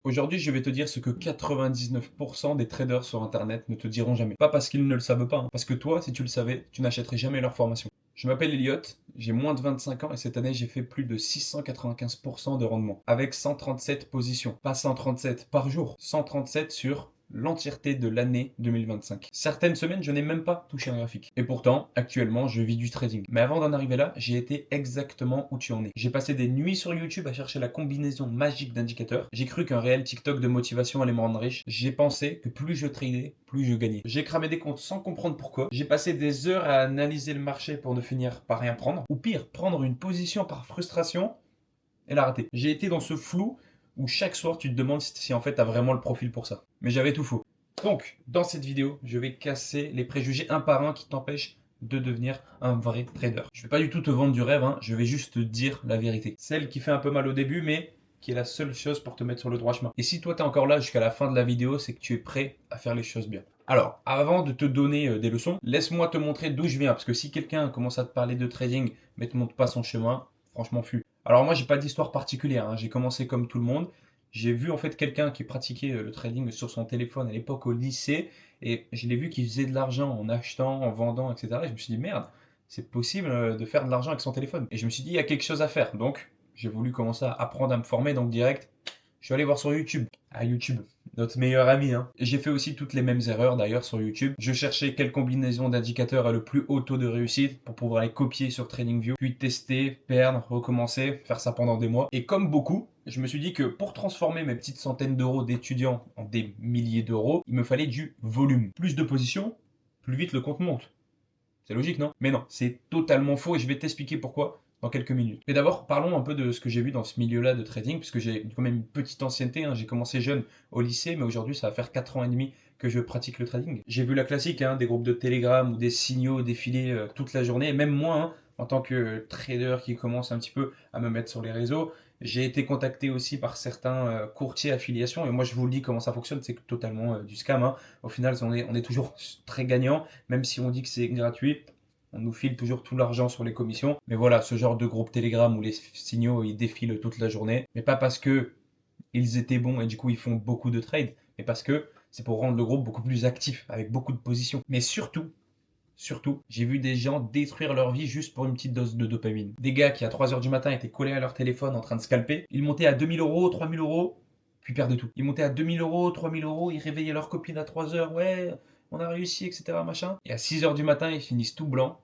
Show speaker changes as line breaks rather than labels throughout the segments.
Aujourd'hui, je vais te dire ce que 99% des traders sur Internet ne te diront jamais. Pas parce qu'ils ne le savent pas, hein, parce que toi, si tu le savais, tu n'achèterais jamais leur formation. Je m'appelle Elliot, j'ai moins de 25 ans et cette année, j'ai fait plus de 695% de rendement avec 137 positions. Pas 137 par jour, 137 sur l'entièreté de l'année 2025. Certaines semaines, je n'ai même pas touché un graphique. Et pourtant, actuellement, je vis du trading. Mais avant d'en arriver là, j'ai été exactement où tu en es. J'ai passé des nuits sur YouTube à chercher la combinaison magique d'indicateurs. J'ai cru qu'un réel TikTok de motivation allait me rendre riche. J'ai pensé que plus je tradais, plus je gagnais. J'ai cramé des comptes sans comprendre pourquoi. J'ai passé des heures à analyser le marché pour ne finir par rien prendre. Ou pire, prendre une position par frustration et la rater. J'ai été dans ce flou où chaque soir tu te demandes si en fait tu as vraiment le profil pour ça. Mais j'avais tout faux. Donc, dans cette vidéo, je vais casser les préjugés un par un qui t'empêchent de devenir un vrai trader. Je vais pas du tout te vendre du rêve, hein, je vais juste te dire la vérité. Celle qui fait un peu mal au début, mais qui est la seule chose pour te mettre sur le droit chemin. Et si toi tu es encore là jusqu'à la fin de la vidéo, c'est que tu es prêt à faire les choses bien. Alors, avant de te donner des leçons, laisse-moi te montrer d'où je viens. Parce que si quelqu'un commence à te parler de trading, mais te montre pas son chemin, franchement, fuis. Alors moi, j'ai pas d'histoire particulière, hein. J'ai commencé comme tout le monde. J'ai vu en fait quelqu'un qui pratiquait le trading sur son téléphone à l'époque au lycée et je l'ai vu qu'il faisait de l'argent en achetant, en vendant, etc. Et je me suis dit merde, c'est possible de faire de l'argent avec son téléphone. Et je me suis dit il y a quelque chose à faire. Donc j'ai voulu commencer à apprendre à me former. Donc direct, je suis allé voir sur YouTube. Ah YouTube, notre meilleur ami, hein. J'ai fait aussi toutes les mêmes erreurs d'ailleurs sur YouTube. Je cherchais quelle combinaison d'indicateurs a le plus haut taux de réussite pour pouvoir les copier sur TradingView, puis tester, perdre, recommencer, faire ça pendant des mois. Et comme beaucoup, je me suis dit que pour transformer mes petites centaines d'euros d'étudiants en des milliers d'euros, il me fallait du volume. Plus de positions, plus vite le compte monte. C'est logique, non? Mais non, c'est totalement faux et je vais t'expliquer pourquoi dans quelques minutes. Mais d'abord, parlons un peu de ce que j'ai vu dans ce milieu-là de trading, puisque j'ai quand même une petite ancienneté, hein. J'ai commencé jeune au lycée, mais aujourd'hui, ça va faire 4 ans et demi que je pratique le trading. J'ai vu la classique, hein, des groupes de Telegram ou des signaux défiler toute la journée, et même moi, hein, en tant que trader qui commence un petit peu à me mettre sur les réseaux, j'ai été contacté aussi par certains courtiers affiliations, et moi je vous le dis comment ça fonctionne, c'est totalement du scam, hein. Au final, on est toujours très gagnant, même si on dit que c'est gratuit. On nous file toujours tout l'argent sur les commissions. Mais voilà, ce genre de groupe Telegram où les signaux ils défilent toute la journée. Mais pas parce que ils étaient bons et du coup ils font beaucoup de trades, mais parce que c'est pour rendre le groupe beaucoup plus actif, avec beaucoup de positions. Mais surtout, j'ai vu des gens détruire leur vie juste pour une petite dose de dopamine. Des gars qui à 3 heures du matin étaient collés à leur téléphone en train de scalper, ils montaient à 2000 euros, 3000 euros, puis perdaient tout. Ils montaient à 2000 euros, 3000 euros, ils réveillaient leur copine à 3 heures, ouais, on a réussi, etc. Machin. Et à 6 heures du matin, ils finissent tout blancs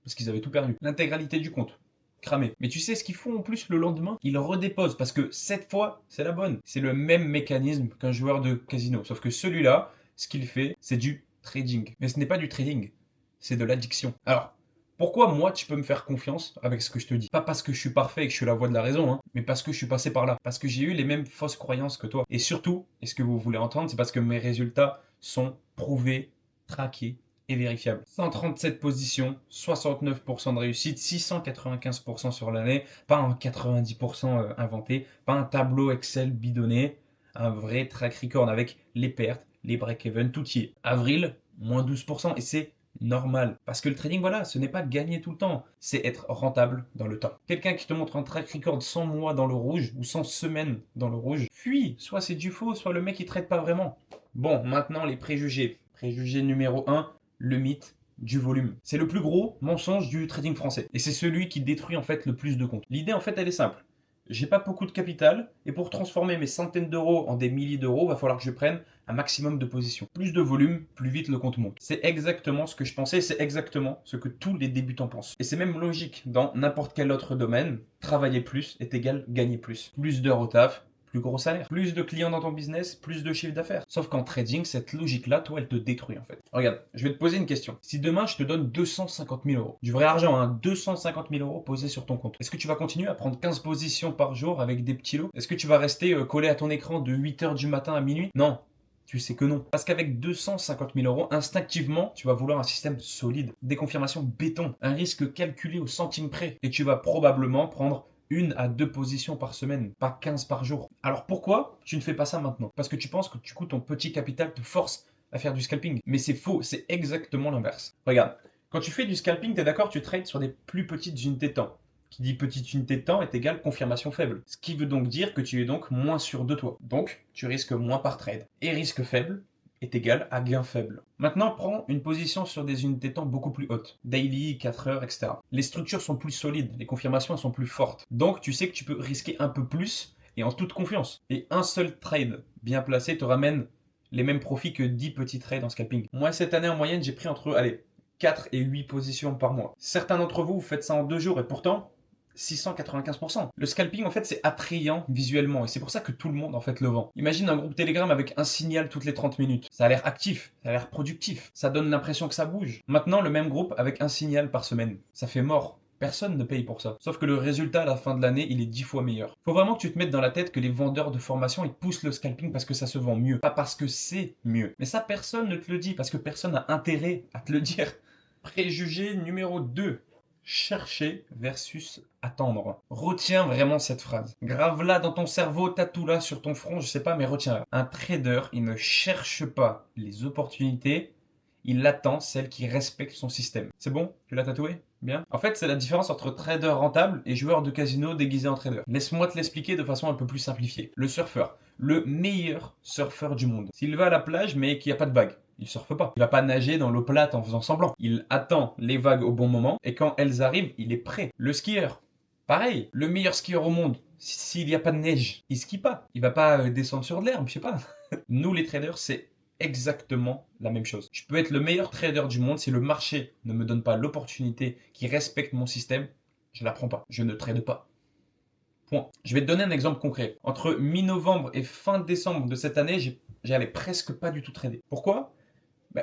parce qu'ils avaient tout perdu. L'intégralité du compte. Cramé. Mais tu sais ce qu'ils font en plus le lendemain? Ils redéposent parce que cette fois, c'est la bonne. C'est le même mécanisme qu'un joueur de casino. Sauf que celui-là, ce qu'il fait, c'est du trading. Mais ce n'est pas du trading, c'est de l'addiction. Alors, pourquoi moi tu peux me faire confiance avec ce que je te dis? Pas parce que je suis parfait et que je suis la voix de la raison, hein, mais parce que je suis passé par là. Parce que j'ai eu les mêmes fausses croyances que toi. Et surtout, et ce que vous voulez entendre, c'est parce que mes résultats sont prouvés, traqués et vérifiable. 137 positions, 69% de réussite, 695% sur l'année, pas un 90% inventé, pas un tableau Excel bidonné, un vrai track record avec les pertes, les break-even, tout y est. Avril, moins 12%, et c'est normal. Parce que le trading, voilà, ce n'est pas gagner tout le temps, c'est être rentable dans le temps. Quelqu'un qui te montre un track record 100 mois dans le rouge ou 100 semaines dans le rouge, fuis, soit c'est du faux, soit le mec il trade pas vraiment. Bon, maintenant les préjugés. Préjugé numéro un, le mythe du volume. C'est le plus gros mensonge du trading français. Et c'est celui qui détruit en fait le plus de comptes. L'idée en fait elle est simple. J'ai pas beaucoup de capital et pour transformer mes centaines d'euros en des milliers d'euros, va falloir que je prenne un maximum de positions. Plus de volume, plus vite le compte monte. C'est exactement ce que je pensais, c'est exactement ce que tous les débutants pensent. Et c'est même logique dans n'importe quel autre domaine. Travailler plus est égal gagner plus. Plus d'heures au taf, plus gros salaire. Plus de clients dans ton business, plus de chiffre d'affaires. Sauf qu'en trading, cette logique-là, toi, elle te détruit en fait. Regarde, je vais te poser une question. Si demain, je te donne 250 000 euros, du vrai argent, hein, 250 000 euros posés sur ton compte, est-ce que tu vas continuer à prendre 15 positions par jour avec des petits lots? Est-ce que tu vas rester collé à ton écran de 8 heures du matin à minuit? Non. Tu sais que non. Parce qu'avec 250 000 euros, instinctivement, tu vas vouloir un système solide, des confirmations béton, un risque calculé au centime près. Et tu vas probablement prendre 1 à 2 positions par semaine, pas 15 par jour. Alors pourquoi tu ne fais pas ça maintenant? Parce que tu penses que du coup ton petit capital te force à faire du scalping. Mais c'est faux, c'est exactement l'inverse. Regarde, quand tu fais du scalping, t'es d'accord, tu trades sur des plus petites unités de temps. Qui dit petite unité de temps est égal confirmation faible. Ce qui veut donc dire que tu es donc moins sûr de toi. Donc, tu risques moins par trade. Et risque faible est égal à gain faible. Maintenant, prends une position sur des unités de temps beaucoup plus hautes. Daily, 4 heures, etc. Les structures sont plus solides, les confirmations sont plus fortes. Donc, tu sais que tu peux risquer un peu plus et en toute confiance. Et un seul trade bien placé te ramène les mêmes profits que 10 petits trades en scalping. Moi, cette année, en moyenne, j'ai pris entre 4 et 8 positions par mois. Certains d'entre vous faites ça en 2 jours et pourtant, 695%. Le scalping, en fait, c'est attrayant visuellement et c'est pour ça que tout le monde, en fait, le vend. Imagine un groupe Telegram avec un signal toutes les 30 minutes. Ça a l'air actif, ça a l'air productif, ça donne l'impression que ça bouge. Maintenant, le même groupe avec un signal par semaine. Ça fait mort. Personne ne paye pour ça. Sauf que le résultat à la fin de l'année, il est 10 fois meilleur. Faut vraiment que tu te mettes dans la tête que les vendeurs de formation, ils poussent le scalping parce que ça se vend mieux. Pas parce que c'est mieux. Mais ça, personne ne te le dit parce que personne n'a intérêt à te le dire. Préjugé numéro 2. Chercher versus attendre. Retiens vraiment cette phrase. Grave-la dans ton cerveau, tatoue-la sur ton front, je sais pas, mais retiens-la. Un trader, il ne cherche pas les opportunités, il attend celles qui respectent son système. C'est bon? Tu l'as tatoué? Bien. En fait, c'est la différence entre trader rentable et joueur de casino déguisé en trader. Laisse-moi te l'expliquer de façon un peu plus simplifiée. Le surfeur, le meilleur surfeur du monde. S'il va à la plage mais qu'il n'y a pas de vagues, il surfe pas. Il va pas nager dans l'eau plate en faisant semblant. Il attend les vagues au bon moment et quand elles arrivent, il est prêt. Le skieur, pareil. Le meilleur skieur au monde, s'il n'y a pas de neige, il skie pas. Il va pas descendre sur de l'herbe, je sais pas. Nous les traders, c'est exactement la même chose. Je peux être le meilleur trader du monde si le marché ne me donne pas l'opportunité qui respecte mon système, je la prends pas. Je ne trade pas. Point. Je vais te donner un exemple concret. Entre mi-novembre et fin décembre de cette année, j'allais presque pas du tout trader. Pourquoi?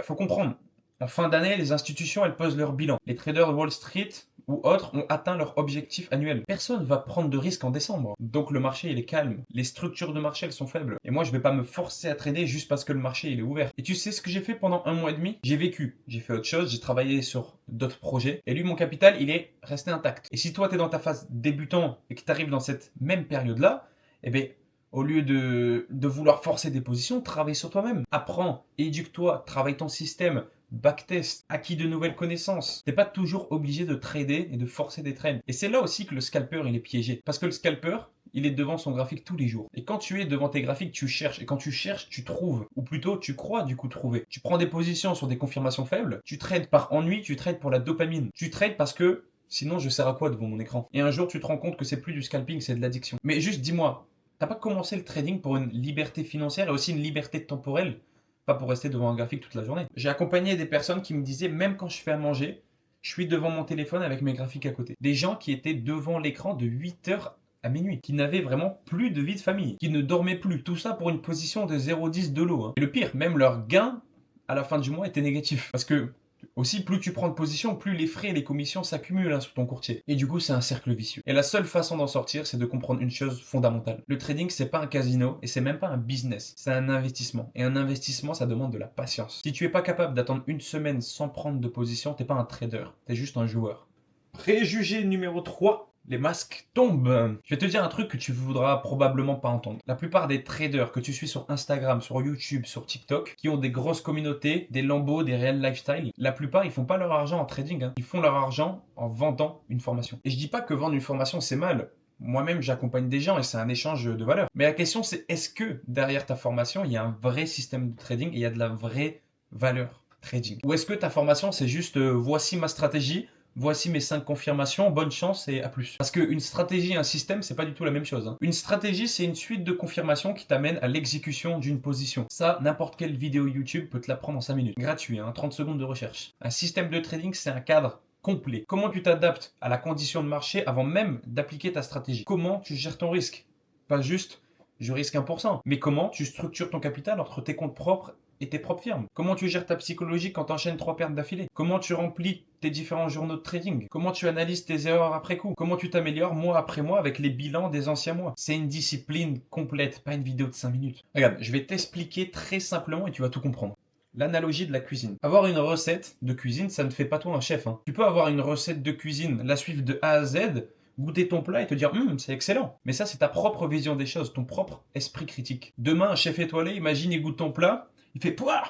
Faut comprendre. En fin d'année, les institutions, elles posent leur bilan. Les traders de Wall Street ou autres ont atteint leur objectif annuel. Personne ne va prendre de risques en décembre. Donc le marché, il est calme. Les structures de marché, elles sont faibles. Et moi, je vais pas me forcer à trader juste parce que le marché, il est ouvert. Et tu sais ce que j'ai fait pendant 1 mois et demi? J'ai vécu. J'ai fait autre chose. J'ai travaillé sur d'autres projets. Et lui, mon capital, il est resté intact. Et si toi, tu es dans ta phase débutant et que tu arrives dans cette même période-là, eh bien, au lieu de vouloir forcer des positions, travaille sur toi-même. Apprends, éduque-toi, travaille ton système, backtest, acquis de nouvelles connaissances. T'es pas toujours obligé de trader et de forcer des trades. Et c'est là aussi que le scalper, il est piégé. Parce que le scalper, il est devant son graphique tous les jours. Et quand tu es devant tes graphiques, tu cherches. Et quand tu cherches, tu trouves. Ou plutôt, tu crois du coup trouver. Tu prends des positions sur des confirmations faibles. Tu trades par ennui, tu trades pour la dopamine. Tu trades parce que sinon, je sers à quoi devant mon écran? Et un jour, tu te rends compte que c'est plus du scalping, c'est de l'addiction. Mais juste dis-moi, t'as pas commencé le trading pour une liberté financière et aussi une liberté temporelle? Pas pour rester devant un graphique toute la journée. J'ai accompagné des personnes qui me disaient, même quand je fais à manger, je suis devant mon téléphone avec mes graphiques à côté. Des gens qui étaient devant l'écran de 8h à minuit, qui n'avaient vraiment plus de vie de famille, qui ne dormaient plus. Tout ça pour une position de 0,10 de l'eau. Et le pire, même leur gain à la fin du mois était négatif. Parce que aussi, plus tu prends de position, plus les frais et les commissions s'accumulent sur ton courtier. Et du coup, c'est un cercle vicieux. Et la seule façon d'en sortir, c'est de comprendre une chose fondamentale. Le trading, c'est pas un casino et c'est même pas un business. C'est un investissement. Et un investissement, ça demande de la patience. Si tu es pas capable d'attendre 1 semaine sans prendre de position, t'es pas un trader. T'es juste un joueur. Préjugé numéro 3. Les masques tombent. Je vais te dire un truc que tu voudras probablement pas entendre. La plupart des traders que tu suis sur Instagram, sur YouTube, sur TikTok, qui ont des grosses communautés, des lambeaux, des réels lifestyle, la plupart ils font pas leur argent en trading. Ils font leur argent en vendant une formation. Et je dis pas que vendre une formation c'est mal. Moi-même j'accompagne des gens et c'est un échange de valeur. Mais la question c'est est-ce que derrière ta formation il y a un vrai système de trading et il y a de la vraie valeur trading? Ou est-ce que ta formation c'est juste voici ma stratégie, voici mes 5 confirmations, bonne chance et à plus. Parce qu'une stratégie et un système, c'est pas du tout la même chose. Une stratégie, c'est une suite de confirmations qui t'amène à l'exécution d'une position. Ça, n'importe quelle vidéo YouTube peut te l'apprendre en 5 minutes. Gratuit, 30 secondes de recherche. Un système de trading, c'est un cadre complet. Comment tu t'adaptes à la condition de marché avant même d'appliquer ta stratégie? Comment tu gères ton risque? Pas juste, je risque 1%. Mais comment tu structures ton capital entre tes comptes propres et tes propres firmes? Comment tu gères ta psychologie quand tu enchaînes 3 pertes d'affilée? Comment tu remplis tes différents journaux de trading? Comment tu analyses tes erreurs après coup? Comment tu t'améliores mois après mois avec les bilans des anciens mois? C'est une discipline complète, pas une vidéo de 5 minutes. Regarde, je vais t'expliquer très simplement et tu vas tout comprendre. L'analogie de la cuisine. Avoir une recette de cuisine, ça ne fait pas toi un chef. Tu peux avoir une recette de cuisine, la suivre de A à Z, goûter ton plat et te dire c'est excellent. Mais ça, c'est ta propre vision des choses, ton propre esprit critique. Demain, un chef étoilé, imagine, il goûte ton plat, il fait pouah,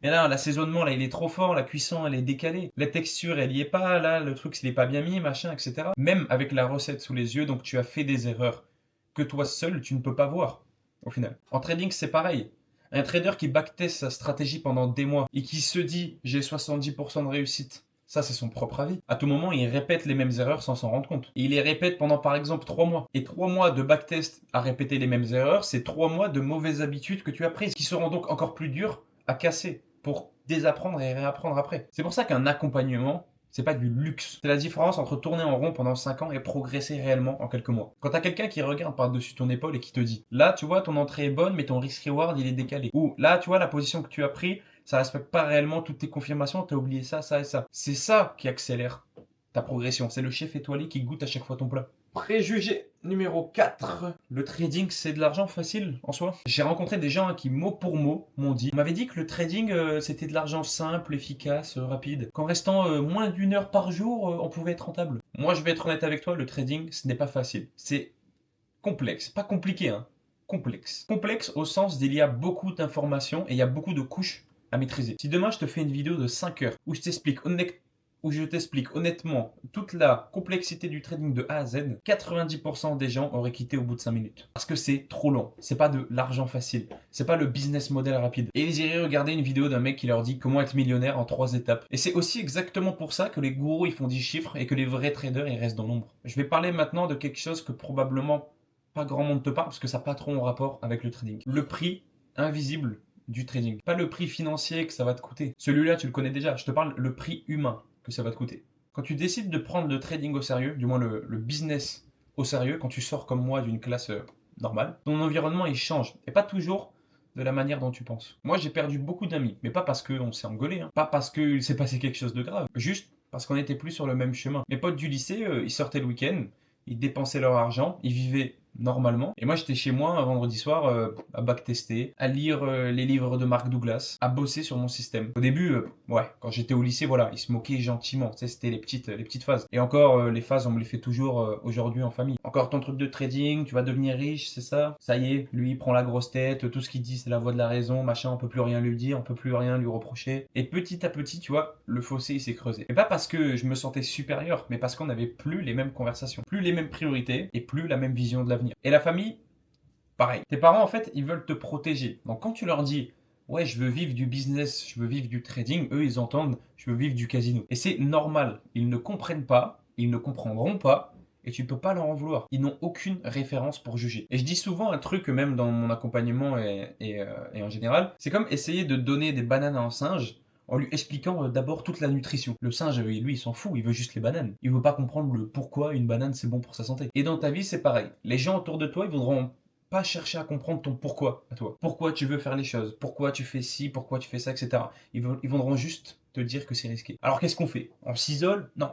Mais là, l'assaisonnement, là, il est trop fort, la cuisson, elle est décalée, la texture, elle y est pas, là, le truc, il est pas bien mis, machin, etc. Même avec la recette sous les yeux, donc tu as fait des erreurs que toi seul, tu ne peux pas voir, au final. En trading, c'est pareil. Un trader qui backteste sa stratégie pendant des mois et qui se dit j'ai 70% de réussite, ça c'est son propre avis. À tout moment, il répète les mêmes erreurs sans s'en rendre compte. Et il les répète pendant par exemple 3 mois. Et 3 mois de backtest à répéter les mêmes erreurs, c'est 3 mois de mauvaises habitudes que tu as prises, qui seront donc encore plus dures à casser pour désapprendre et réapprendre après. C'est pour ça qu'un accompagnement, c'est pas du luxe. C'est la différence entre tourner en rond pendant 5 ans et progresser réellement en quelques mois. Quand t'as quelqu'un qui regarde par-dessus ton épaule et qui te dit là, tu vois, ton entrée est bonne, mais ton risk-reward, il est décalé. Ou là, tu vois, la position que tu as pris, ça respecte pas réellement toutes tes confirmations, t'as oublié ça, ça et ça. C'est ça qui accélère ta progression. C'est le chef étoilé qui goûte à chaque fois ton plat. Préjugé numéro 4. Le trading, c'est de l'argent facile en soi. J'ai rencontré des gens qui, mot pour mot, m'ont dit. On m'avait dit que le trading, c'était de l'argent simple, efficace, rapide. Qu'en restant moins d'une heure par jour, on pouvait être rentable. Moi, je vais être honnête avec toi, le trading, ce n'est pas facile. C'est complexe. Pas compliqué, hein. Complexe. Complexe au sens d'il y a beaucoup d'informations et il y a beaucoup de couches à maîtriser. Si demain, je te fais une vidéo de 5 heures où je t'explique honnêtement toute la complexité du trading de A à Z, 90% des gens auraient quitté au bout de 5 minutes. Parce que c'est trop long. C'est pas de l'argent facile. C'est pas le business model rapide. Et ils iraient regarder une vidéo d'un mec qui leur dit comment être millionnaire en 3 étapes. Et c'est aussi exactement pour ça que les gourous ils font 10 chiffres et que les vrais traders ils restent dans l'ombre. Je vais parler maintenant de quelque chose que probablement pas grand monde te parle parce que ça n'a pas trop en rapport avec le trading. Le prix invisible du trading. Pas le prix financier que ça va te coûter. Celui-là, tu le connais déjà. Je te parle le prix humain que ça va te coûter. Quand tu décides de prendre le trading au sérieux, du moins le business au sérieux, quand tu sors comme moi d'une classe normale, ton environnement il change. Et pas toujours de la manière dont tu penses. Moi j'ai perdu beaucoup d'amis, mais pas parce qu'on s'est engueulé, hein. Pas parce qu'il s'est passé quelque chose de grave, juste parce qu'on n'était plus sur le même chemin. Mes potes du lycée, ils sortaient le week-end, ils dépensaient leur argent, ils vivaient normalement. Et moi, j'étais chez moi un vendredi soir à backtester, à lire les livres de Mark Douglas, à bosser sur mon système. Au début, ouais, quand j'étais au lycée, voilà, ils se moquaient gentiment. Tu sais, c'était les petites phases. Et encore, les phases, on me les fait toujours aujourd'hui en famille. Encore ton truc de trading, tu vas devenir riche, c'est ça? Ça y est, lui, il prend la grosse tête, tout ce qu'il dit, c'est la voix de la raison, machin, on peut plus rien lui dire, on peut plus rien lui reprocher. Et petit à petit, tu vois, le fossé, il s'est creusé. Et pas parce que je me sentais supérieur, mais parce qu'on n'avait plus les mêmes conversations, plus les mêmes priorités et plus la même vision de l'avenir. Et la famille, pareil. Tes parents, en fait, ils veulent te protéger. Donc quand tu leur dis, ouais, je veux vivre du business, je veux vivre du trading, eux, ils entendent, je veux vivre du casino. Et c'est normal. Ils ne comprennent pas, ils ne comprendront pas, et tu ne peux pas leur en vouloir. Ils n'ont aucune référence pour juger. Et je dis souvent un truc, même dans mon accompagnement et en général, c'est comme essayer de donner des bananes à un singe en lui expliquant d'abord toute la nutrition. Le singe, lui, il s'en fout, il veut juste les bananes. Il veut pas comprendre le pourquoi une banane c'est bon pour sa santé. Et dans ta vie, c'est pareil. Les gens autour de toi, ils voudront pas chercher à comprendre ton pourquoi à toi. Pourquoi tu veux faire les choses, pourquoi tu fais ci, pourquoi tu fais ça, etc. Ils voudront juste te dire que c'est risqué. Alors qu'est-ce qu'on fait? On s'isole? Non.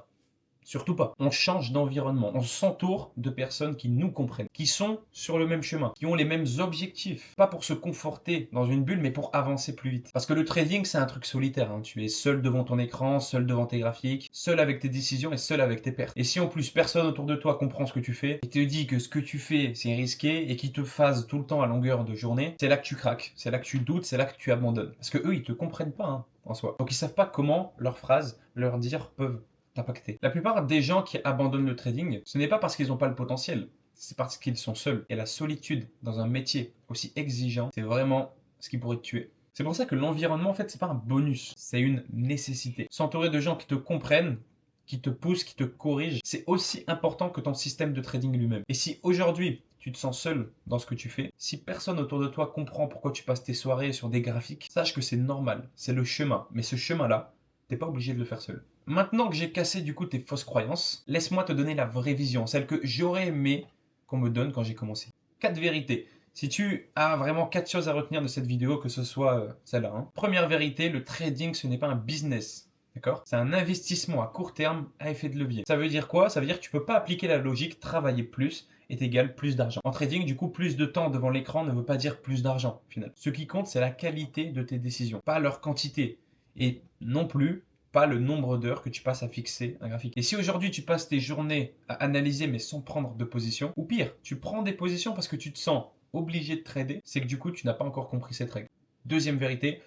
Surtout pas. On change d'environnement. On s'entoure de personnes qui nous comprennent, qui sont sur le même chemin, qui ont les mêmes objectifs. Pas pour se conforter dans une bulle, mais pour avancer plus vite. Parce que le trading, c'est un truc solitaire, hein. Tu es seul devant ton écran, seul devant tes graphiques, seul avec tes décisions et seul avec tes pertes. Et si en plus personne autour de toi comprend ce que tu fais, et te dit que ce que tu fais, c'est risqué, et qui te phase tout le temps à longueur de journée, c'est là que tu craques, c'est là que tu doutes, c'est là que tu abandonnes. Parce que eux, ils te comprennent pas, hein, en soi. Donc ils savent pas comment leurs phrases, leurs dires peuvent impacté. La plupart des gens qui abandonnent le trading, ce n'est pas parce qu'ils n'ont pas le potentiel, c'est parce qu'ils sont seuls. Et la solitude dans un métier aussi exigeant, c'est vraiment ce qui pourrait te tuer. C'est pour ça que l'environnement, en fait, c'est pas un bonus, c'est une nécessité. S'entourer de gens qui te comprennent, qui te poussent, qui te corrigent, c'est aussi important que ton système de trading lui-même. Et si aujourd'hui, tu te sens seul dans ce que tu fais, si personne autour de toi comprend pourquoi tu passes tes soirées sur des graphiques, sache que c'est normal, c'est le chemin. Mais ce chemin-là, t'es pas obligé de le faire seul. Maintenant que j'ai cassé du coup tes fausses croyances, laisse-moi te donner la vraie vision, celle que j'aurais aimé qu'on me donne quand j'ai commencé. 4 vérités. Si tu as vraiment 4 choses à retenir de cette vidéo, que ce soit celle-là. Hein. Première vérité, le trading, ce n'est pas un business. D'accord? C'est un investissement à court terme à effet de levier. Ça veut dire quoi? Ça veut dire que tu peux pas appliquer la logique travailler plus est égal plus d'argent. En trading, du coup, plus de temps devant l'écran ne veut pas dire plus d'argent, au final. Ce qui compte, c'est la qualité de tes décisions, pas leur quantité. Et non plus pas le nombre d'heures que tu passes à fixer un graphique. Et si aujourd'hui tu passes tes journées à analyser mais sans prendre de position, ou pire, tu prends des positions parce que tu te sens obligé de trader, c'est que du coup tu n'as pas encore compris cette règle. Deuxième vérité,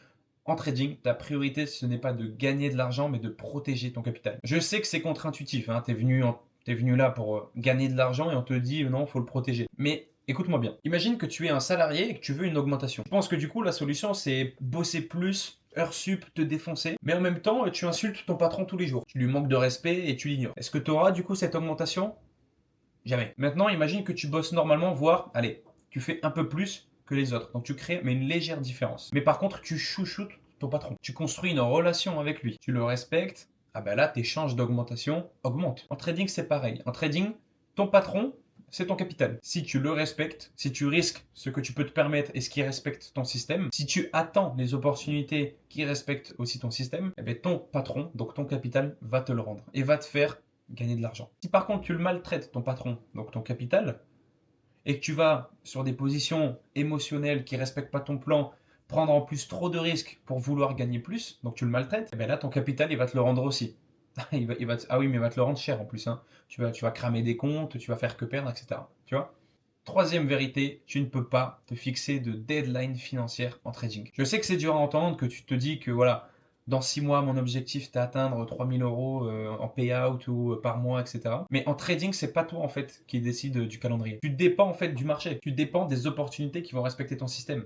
En trading, ta priorité, ce n'est pas de gagner de l'argent, mais de protéger ton capital. Je sais que c'est contre-intuitif, hein. T'es venu là pour gagner de l'argent et on te dit non, il faut le protéger. Mais écoute-moi bien. Imagine que tu es un salarié et que tu veux une augmentation. Je pense que du coup, la solution, c'est bosser plus, heures sup, te défoncer. Mais en même temps, tu insultes ton patron tous les jours. Tu lui manques de respect et tu l'ignores. Est-ce que tu auras du coup cette augmentation? Jamais. Maintenant, imagine que tu bosses normalement, voire, allez, tu fais un peu plus que les autres. Donc tu crées mais une légère différence. Mais par contre, tu chouchoutes ton patron. Tu construis une relation avec lui. Tu le respectes. Ah ben là, tes chances d'augmentation augmentent. En trading, c'est pareil. En trading, ton patron, c'est ton capital. Si tu le respectes, si tu risques ce que tu peux te permettre et ce qui respecte ton système, si tu attends les opportunités qui respectent aussi ton système, eh bien ton patron, donc ton capital, va te le rendre et va te faire gagner de l'argent. Si par contre tu le maltraites, ton patron, donc ton capital, et que tu vas sur des positions émotionnelles qui ne respectent pas ton plan, prendre en plus trop de risques pour vouloir gagner plus, donc tu le maltraites, et bien là ton capital il va te le rendre aussi. Ah oui, mais il va te le rendre cher en plus, hein. Tu vas cramer des comptes, tu vas faire que perdre, etc. Tu vois? Troisième vérité, tu ne peux pas te fixer de deadline financière en trading. Je sais que c'est dur à entendre, que tu te dis que voilà, dans 6 mois, mon objectif c'est d'atteindre 3000 euros en payout ou par mois, etc. Mais en trading, c'est pas toi en fait qui décide du calendrier. Tu dépends en fait du marché. Tu dépends des opportunités qui vont respecter ton système.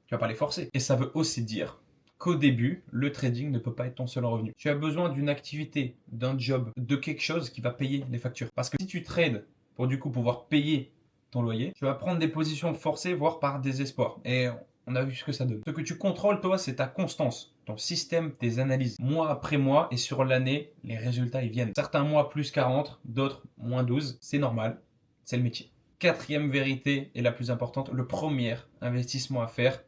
Tu vas pas les forcer. Et ça veut aussi dire qu'au début, le trading ne peut pas être ton seul revenu. Tu as besoin d'une activité, d'un job, de quelque chose qui va payer les factures. Parce que si tu trades pour du coup pouvoir payer ton loyer, tu vas prendre des positions forcées, voire par désespoir. Et on a vu ce que ça donne. Ce que tu contrôles, toi, c'est ta constance, ton système, tes analyses. Mois après mois, et sur l'année, les résultats, ils viennent. Certains mois plus 40, d'autres moins 12. C'est normal, c'est le métier. Quatrième vérité, et la plus importante, le premier investissement à faire,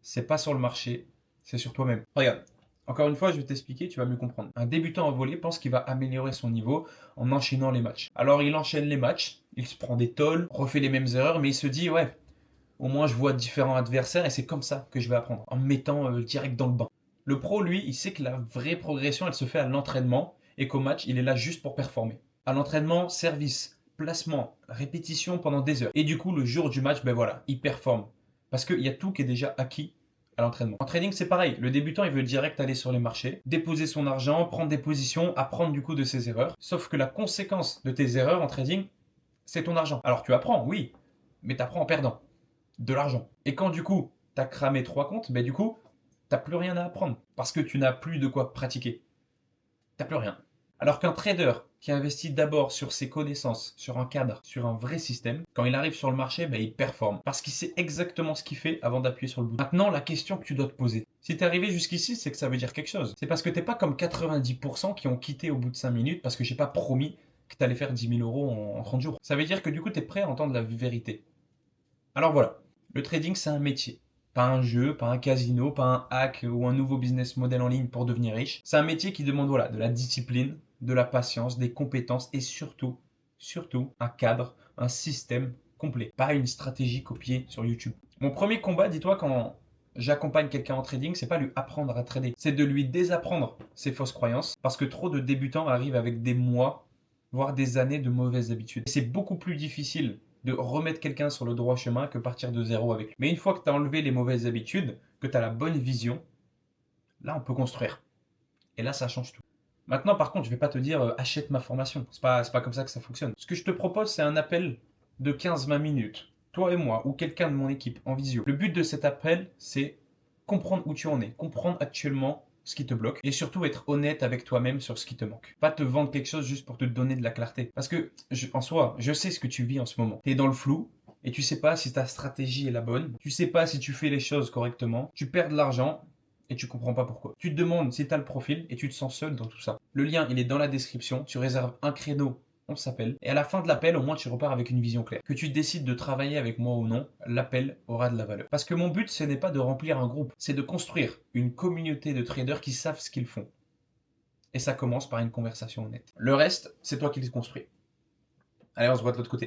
c'est pas sur le marché, c'est sur toi-même. Regarde, encore une fois, je vais t'expliquer, tu vas mieux comprendre. Un débutant en volley pense qu'il va améliorer son niveau en enchaînant les matchs. Alors il enchaîne les matchs, il se prend des tolls, refait les mêmes erreurs, mais il se dit ouais, au moins je vois différents adversaires et c'est comme ça que je vais apprendre, en me mettant direct dans le bain. Le pro, lui, il sait que la vraie progression, elle se fait à l'entraînement et qu'au match, il est là juste pour performer. À l'entraînement, service, placement, répétition pendant des heures. Et du coup, le jour du match, ben voilà, il performe. Parce qu'il y a tout qui est déjà acquis à l'entraînement. En trading, c'est pareil. Le débutant, il veut direct aller sur les marchés, déposer son argent, prendre des positions, apprendre du coup de ses erreurs. Sauf que la conséquence de tes erreurs en trading, c'est ton argent. Alors tu apprends, oui, mais tu apprends en perdant de l'argent. Et quand du coup, tu as cramé 3 comptes, ben du coup, t'as plus rien à apprendre parce que tu n'as plus de quoi pratiquer. T'as plus rien. Alors qu'un trader qui investit d'abord sur ses connaissances, sur un cadre, sur un vrai système, quand il arrive sur le marché, ben, il performe parce qu'il sait exactement ce qu'il fait avant d'appuyer sur le bouton. Maintenant, la question que tu dois te poser. Si t'es arrivé jusqu'ici, c'est que ça veut dire quelque chose. C'est parce que t'es pas comme 90% qui ont quitté au bout de 5 minutes parce que j'ai pas promis que t'allais faire 10 000 euros en 30 jours. Ça veut dire que du coup, t'es prêt à entendre la vérité. Alors voilà, le trading, c'est un métier. Pas un jeu, pas un casino, pas un hack ou un nouveau business model en ligne pour devenir riche. C'est un métier qui demande voilà, de la discipline, de la patience, des compétences et surtout, un cadre, un système complet. Pas une stratégie copiée sur YouTube. Mon premier combat, dis-toi, quand j'accompagne quelqu'un en trading, c'est pas lui apprendre à trader, c'est de lui désapprendre ses fausses croyances parce que trop de débutants arrivent avec des mois, voire des années de mauvaises habitudes. Et c'est beaucoup plus difficile de remettre quelqu'un sur le droit chemin que partir de zéro avec lui. Mais une fois que tu as enlevé les mauvaises habitudes, que tu as la bonne vision, là on peut construire. Et là ça change tout. Maintenant par contre, je vais pas te dire achète ma formation. C'est pas comme ça que ça fonctionne. Ce que je te propose, c'est un appel de 15-20 minutes. Toi et moi, ou quelqu'un de mon équipe en visio. Le but de cet appel, c'est comprendre où tu en es, comprendre actuellement ce qui te bloque et surtout être honnête avec toi-même sur ce qui te manque. Pas te vendre quelque chose juste pour te donner de la clarté. Parce que en soi, je sais ce que tu vis en ce moment. Tu es dans le flou et tu sais pas si ta stratégie est la bonne. Tu sais pas si tu fais les choses correctement. Tu perds de l'argent et tu comprends pas pourquoi. Tu te demandes si tu as le profil et tu te sens seul dans tout ça. Le lien, il est dans la description. Tu réserves un créneau, on s'appelle. Et à la fin de l'appel, au moins tu repars avec une vision claire. Que tu décides de travailler avec moi ou non, l'appel aura de la valeur. Parce que mon but, ce n'est pas de remplir un groupe, c'est de construire une communauté de traders qui savent ce qu'ils font. Et ça commence par une conversation honnête. Le reste, c'est toi qui les construis. Allez, on se voit de l'autre côté.